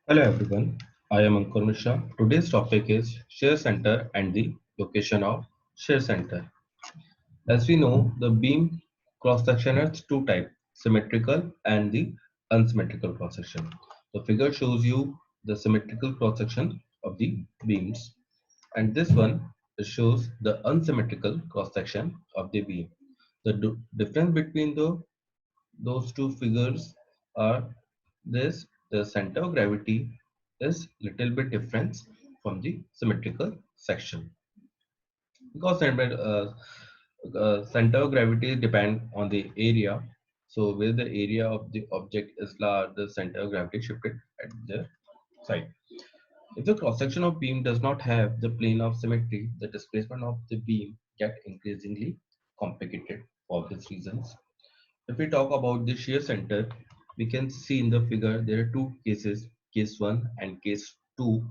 Hello everyone, I am Ankur Mishra. Today's topic is Shear Center and the location of Shear Center. As we know, the beam cross section has two types, symmetrical and the unsymmetrical cross section. The figure shows you the symmetrical cross section of the beams, and this one shows the unsymmetrical cross section of the beam. The difference between those two figures are this: the center of gravity is little bit different from the symmetrical section because center of gravity depend on the area. So where the area of the object is large, the center of gravity shifted at the side. If the cross section of beam does not have the plane of symmetry, the displacement of the beam get increasingly complicated for these reasons. If we talk about the shear center, we can see in the figure there are two cases, case 1 and case 2.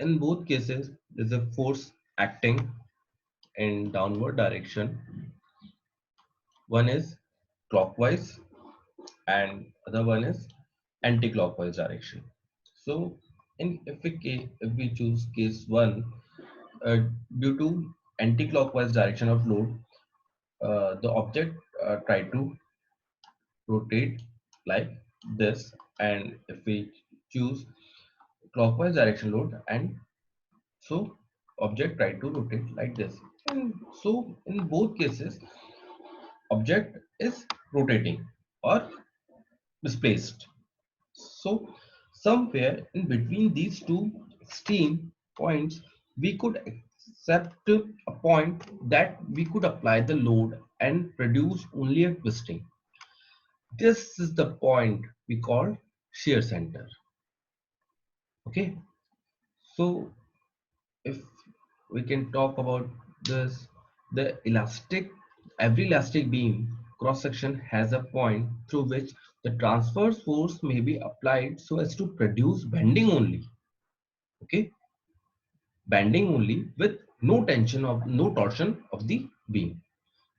In both cases, there is a force acting in downward direction. One is clockwise and other one is anti-clockwise direction. So, if we choose case 1, uh, due to anti-clockwise direction of load, the object try to rotate like this, and if we choose clockwise direction load, and so object try to rotate like this, and so in both cases object is rotating or displaced. So somewhere in between these two extreme points we could accept a point that we could apply the load and produce only a twisting. This is the point we call shear center. Okay, so if we can talk about this, the elastic, every elastic beam cross section has a point through which the transverse force may be applied so as to produce bending only. Okay, bending only with no torsion of the beam.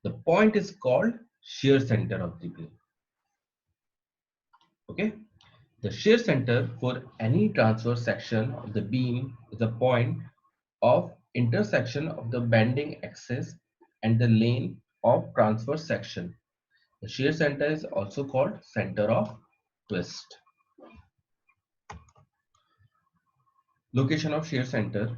The point is called shear center of the beam. Okay, the shear center for any transverse section of the beam is a point of intersection of the bending axis and the lane of transverse section. The shear center is also called center of twist. Location of shear center.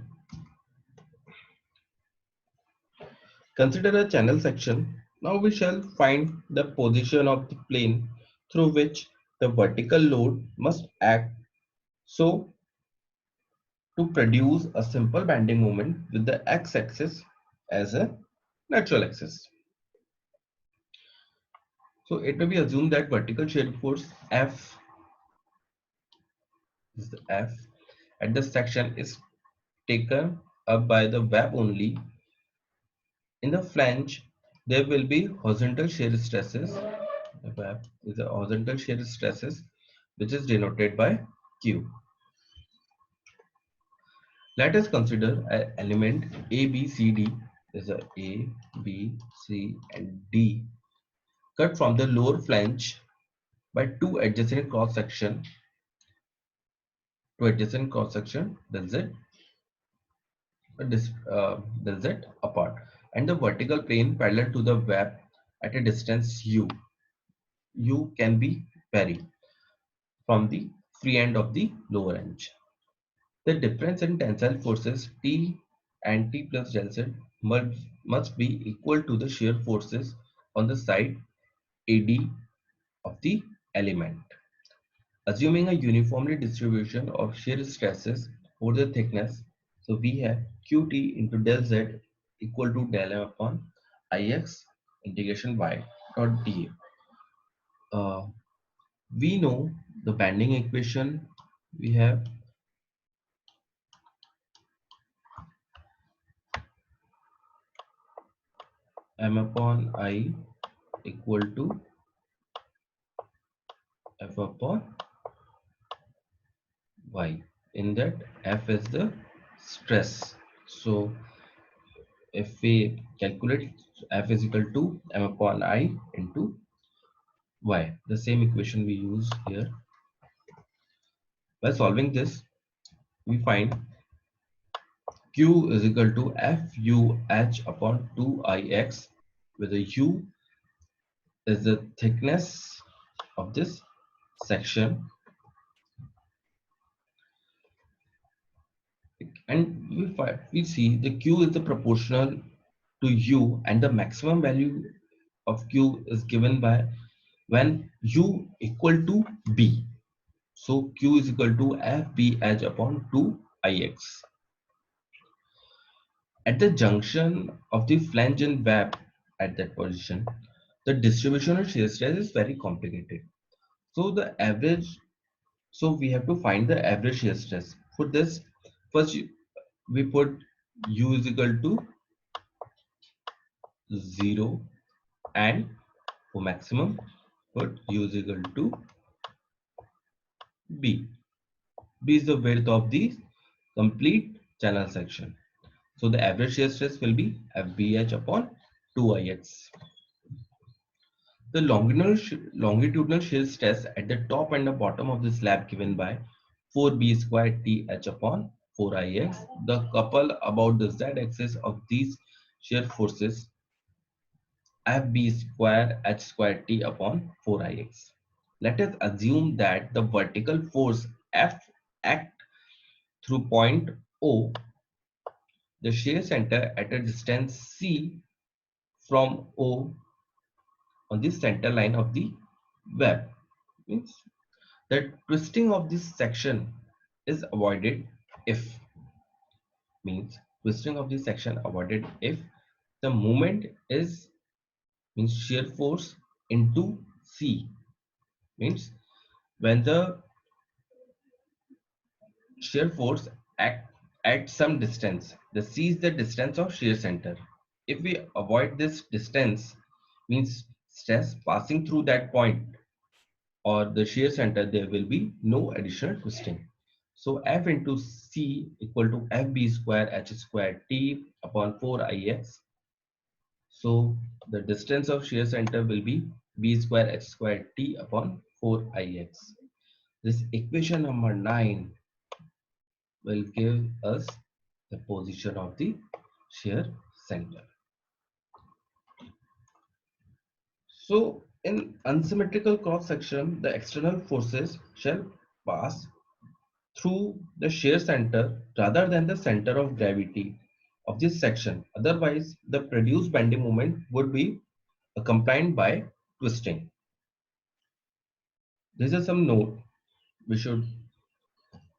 Consider a channel section. Now we shall find the position of the plane through which the vertical load must act so to produce a simple bending moment with the x-axis as a natural axis. So it may be assumed that vertical shear force F is the F at this section is taken up by the web only. In the flange, there will be horizontal shear stresses. The web is the horizontal shear stresses, which is denoted by Q. Let us consider an element A, B, C, D. There's a A, B, C, and D cut from the lower flange by two adjacent cross section to adjacent cross section. That's it. That's it apart, and the vertical plane parallel to the web at a distance u. U can be vary from the free end of the lower edge. The difference in tensile forces T and T plus del Z must be equal to the shear forces on the side AD of the element. Assuming a uniformly distribution of shear stresses over the thickness, so we have Qt into del Z equal to del M upon Ix integration y dot dA. We know the bending equation. We have M upon I equal to F upon Y. In that, F is the stress. So if we calculate, F is equal to M upon I into Y, the same equation we use here. By solving this, we find Q is equal to FUH upon 2IX, where the U is the thickness of this section, and we see the Q is the proportional to U, and the maximum value of Q is given by when U equal to B. So Q is equal to FBH upon 2IX. At the junction of the flange and web at that position, the distribution of shear stress is very complicated. So the average, so we have to find the average shear stress. For this, first we put U is equal to 0, and for maximum put U is equal to B. B is the width of the complete channel section. So the average shear stress will be FBH upon 2IX. The longitudinal shear stress at the top and the bottom of the slab given by 4B square TH upon 4IX. The couple about the Z axis of these shear forces FB square H square T upon 4IX. Let us assume that the vertical force F act through point O, the shear center at a distance C from O on the center line of the web. Means the twisting of this section is avoided if, means twisting of this section avoided if the moment is, means shear force into C, means when the shear force act at some distance, the C is the distance of shear center. If we avoid this distance, means stress passing through that point or the shear center, there will be no additional twisting. So F into C equal to FB square H square T upon 4IX. So the distance of shear center will be B square H square T upon 4IX. This equation number 9 will give us the position of the shear center. So in unsymmetrical cross section, the external forces shall pass through the shear center rather than the center of gravity of this section. Otherwise, the produced bending moment would be accompanied by twisting. This is some note. We should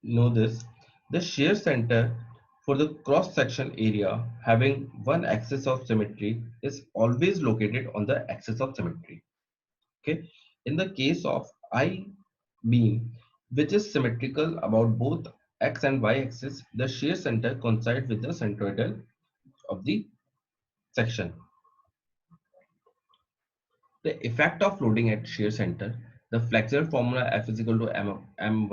know this. The shear center for the cross section area having one axis of symmetry is always located on the axis of symmetry. Okay. In the case of I beam, which is symmetrical about both x and y axis, the shear center coincides with the centroidal of the section. The effect of loading at shear center, the flexural formula F is equal to m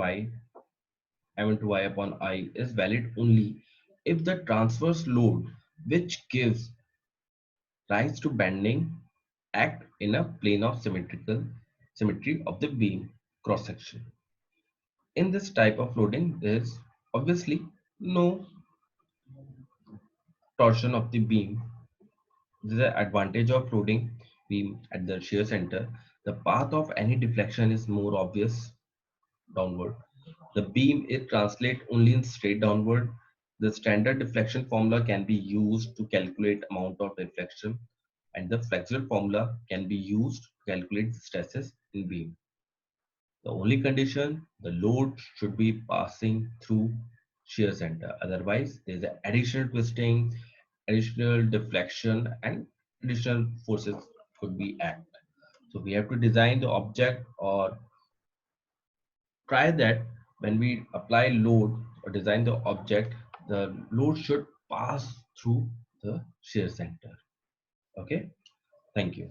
into y upon I is valid only if the transverse load which gives rise to bending act in a plane of symmetry of the beam cross section. In this type of loading, there is obviously no torsion of the beam. This is the advantage of loading beam at the shear center. The path of any deflection is more obvious downward. The beam is translate only in straight downward. The standard deflection formula can be used to calculate amount of deflection, and the flexural formula can be used to calculate stresses in beam. The only condition, the load should be passing through shear center. Otherwise, there is additional twisting, additional deflection, and additional forces could be act. So we have to design the object or try that when we apply load or design the object, the load should pass through the shear center. Okay, thank you.